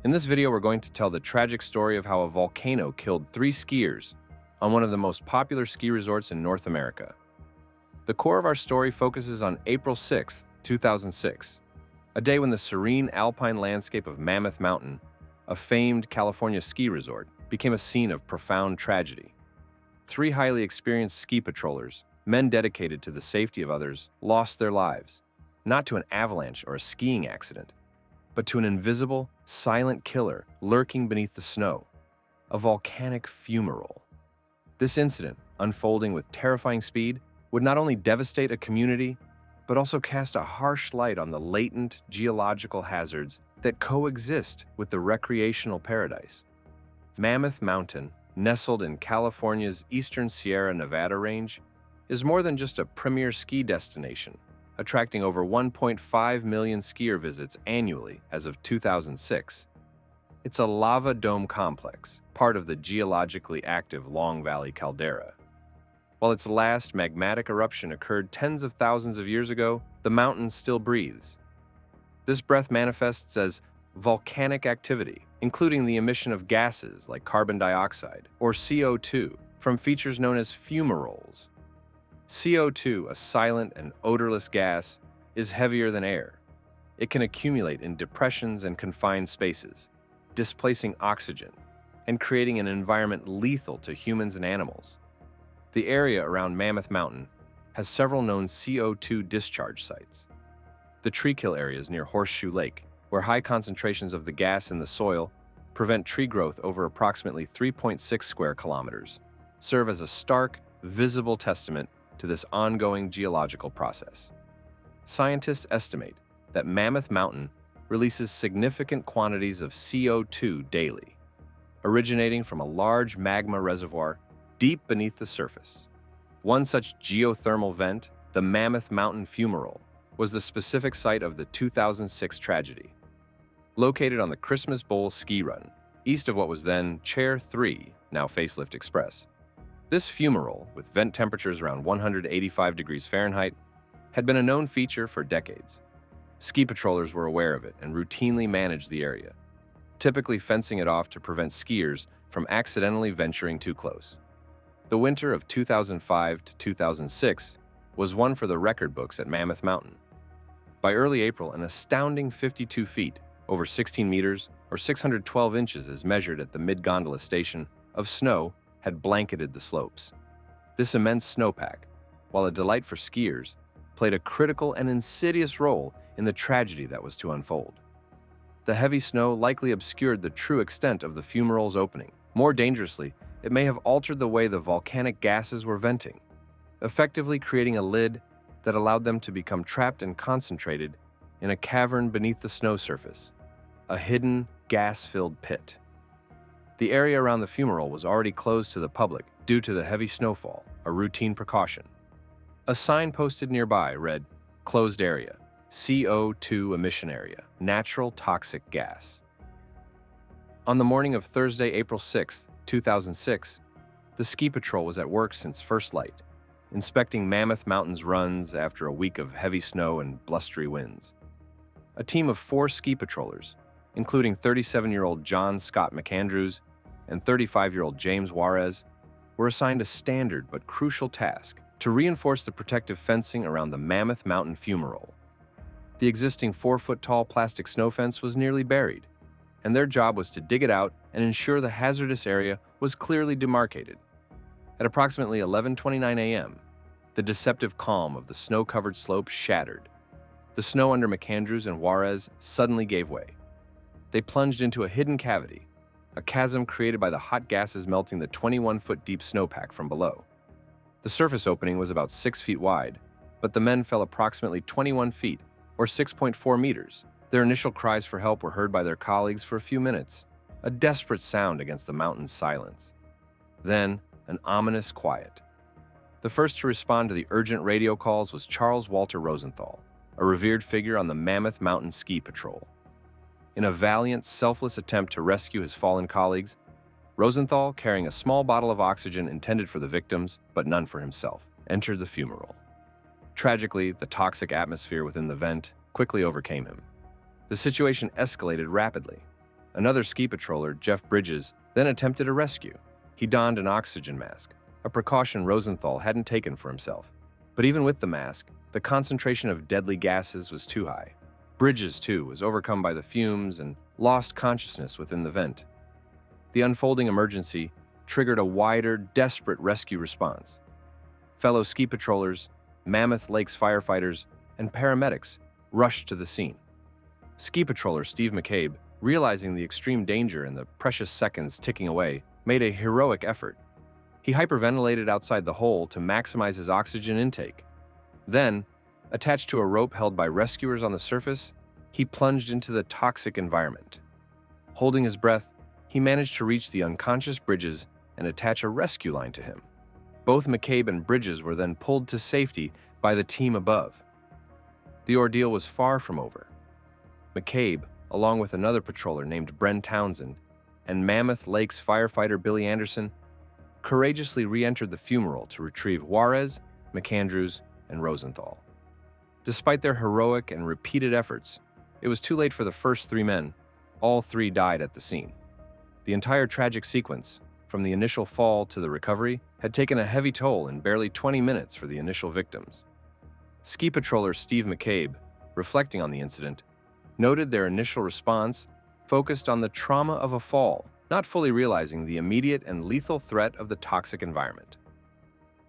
In this video, we're going to tell the tragic story of how a volcano killed 3 skiers on one of the most popular ski resorts in North America. The core of our story focuses on April 6, 2006, a day when the serene alpine landscape of Mammoth Mountain, a famed California ski resort, became a scene of profound tragedy. 3 highly experienced ski patrollers, men dedicated to the safety of others, lost their lives, not to an avalanche or a skiing accident, but to an invisible, silent killer lurking beneath the snow, a volcanic fumarole. This incident, unfolding with terrifying speed, would not only devastate a community, but also cast a harsh light on the latent geological hazards that coexist with the recreational paradise. Mammoth Mountain, nestled in California's eastern Sierra Nevada range, is more than just a premier ski destination, attracting over 1.5 million skier visits annually as of 2006. It's a lava dome complex, part of the geologically active Long Valley caldera. While its last magmatic eruption occurred tens of thousands of years ago, the mountain still breathes. This breath manifests as volcanic activity, including the emission of gases like carbon dioxide, or CO2, from features known as fumaroles. CO2, a silent and odorless gas, is heavier than air. It can accumulate in depressions and confined spaces, displacing oxygen and creating an environment lethal to humans and animals. The area around Mammoth Mountain has several known CO2 discharge sites. The tree kill areas near Horseshoe Lake, where high concentrations of the gas in the soil prevent tree growth over approximately 3.6 square kilometers, serve as a stark, visible testament to this ongoing geological process. Scientists estimate that Mammoth Mountain releases significant quantities of CO2 daily, originating from a large magma reservoir deep beneath the surface. One such geothermal vent, the Mammoth Mountain Fumarole, was the specific site of the 2006 tragedy. Located on the Christmas Bowl ski run, east of what was then Chair 3, now Facelift Express. This fumarole, with vent temperatures around 185 degrees Fahrenheit, had been a known feature for decades. Ski patrollers were aware of it and routinely managed the area, typically fencing it off to prevent skiers from accidentally venturing too close. The winter of 2005 to 2006 was one for the record books at Mammoth Mountain. By early April, an astounding 52 feet, over 16 meters, or 612 inches as measured at the mid-gondola station, of snow had blanketed the slopes. This immense snowpack, while a delight for skiers, played a critical and insidious role in the tragedy that was to unfold. The heavy snow likely obscured the true extent of the fumarole's opening. More dangerously, it may have altered the way the volcanic gases were venting, effectively creating a lid that allowed them to become trapped and concentrated in a cavern beneath the snow surface, a hidden, gas-filled pit. The area around the fumarole was already closed to the public due to the heavy snowfall, a routine precaution. A sign posted nearby read, "Closed area, CO2 emission area, natural toxic gas." On the morning of Thursday, April 6, 2006, the ski patrol was at work since first light, inspecting Mammoth Mountain's runs after a week of heavy snow and blustery winds. A team of 4 ski patrollers, including 37-year-old John Scott McAndrews and 35-year-old James Juarez, were assigned a standard but crucial task to reinforce the protective fencing around the Mammoth Mountain fumarole. The existing 4-foot-tall plastic snow fence was nearly buried, and their job was to dig it out and ensure the hazardous area was clearly demarcated. At approximately 11:29 a.m., the deceptive calm of the snow-covered slope shattered. The snow under McAndrews and Juarez suddenly gave way. They plunged into a hidden cavity, a chasm created by the hot gases melting the 21-foot deep snowpack from below. The surface opening was about 6 feet wide, but the men fell approximately 21 feet, or 6.4 meters. Their initial cries for help were heard by their colleagues for a few minutes, a desperate sound against the mountain's silence. Then, an ominous quiet. The first to respond to the urgent radio calls was Charles Walter Rosenthal, a revered figure on the Mammoth Mountain Ski Patrol. In a valiant, selfless attempt to rescue his fallen colleagues, Rosenthal, carrying a small bottle of oxygen intended for the victims, but none for himself, entered the fumarole. Tragically, the toxic atmosphere within the vent quickly overcame him. The situation escalated rapidly. Another ski patroller, Jeff Bridges, then attempted a rescue. He donned an oxygen mask, a precaution Rosenthal hadn't taken for himself. But even with the mask, the concentration of deadly gases was too high. Bridges, too, was overcome by the fumes and lost consciousness within the vent. The unfolding emergency triggered a wider, desperate rescue response. Fellow ski patrollers, Mammoth Lakes firefighters, and paramedics rushed to the scene. Ski patroller Steve McCabe, realizing the extreme danger and the precious seconds ticking away, made a heroic effort. He hyperventilated outside the hole to maximize his oxygen intake. Then, attached to a rope held by rescuers on the surface, he plunged into the toxic environment. Holding his breath, he managed to reach the unconscious Bridges and attach a rescue line to him. Both McCabe and Bridges were then pulled to safety by the team above. The ordeal was far from over. McCabe, along with another patroller named Bren Townsend, and Mammoth Lakes firefighter Billy Anderson, courageously re-entered the Fumarole to retrieve Juarez, McAndrews, and Rosenthal. Despite their heroic and repeated efforts, it was too late for the first three men. All three died at the scene. The entire tragic sequence, from the initial fall to the recovery, had taken a heavy toll in barely 20 minutes for the initial victims. Ski patroller Steve McCabe, reflecting on the incident, noted their initial response focused on the trauma of a fall, not fully realizing the immediate and lethal threat of the toxic environment.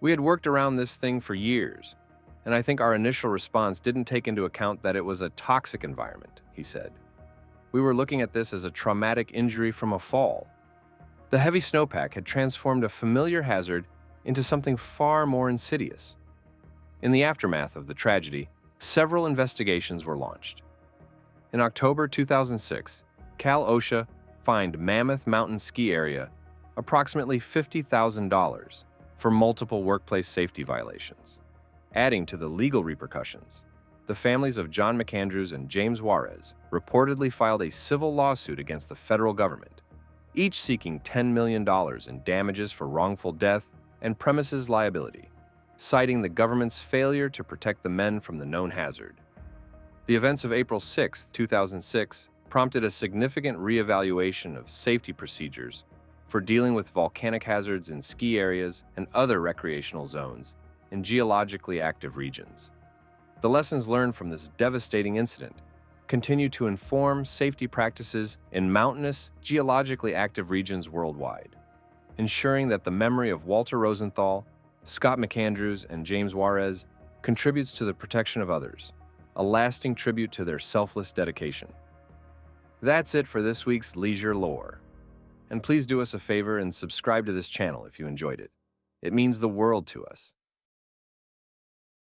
"We had worked around this thing for years, and I think our initial response didn't take into account that it was a toxic environment," he said. "We were looking at this as a traumatic injury from a fall." The heavy snowpack had transformed a familiar hazard into something far more insidious. In the aftermath of the tragedy, several investigations were launched. In October 2006, Cal OSHA fined Mammoth Mountain ski area approximately $50,000 for multiple workplace safety violations. Adding to the legal repercussions, the families of John McAndrews and James Juarez reportedly filed a civil lawsuit against the federal government, each seeking $10 million in damages for wrongful death and premises liability, citing the government's failure to protect the men from the known hazard. The events of April 6, 2006, prompted a significant reevaluation of safety procedures for dealing with volcanic hazards in ski areas and other recreational zones in geologically active regions. The lessons learned from this devastating incident continue to inform safety practices in mountainous, geologically active regions worldwide, ensuring that the memory of Walter Rosenthal, Scott McAndrews, and James Juarez contributes to the protection of others, a lasting tribute to their selfless dedication. That's it for this week's Leisure Lore. And please do us a favor and subscribe to this channel if you enjoyed it. It means the world to us.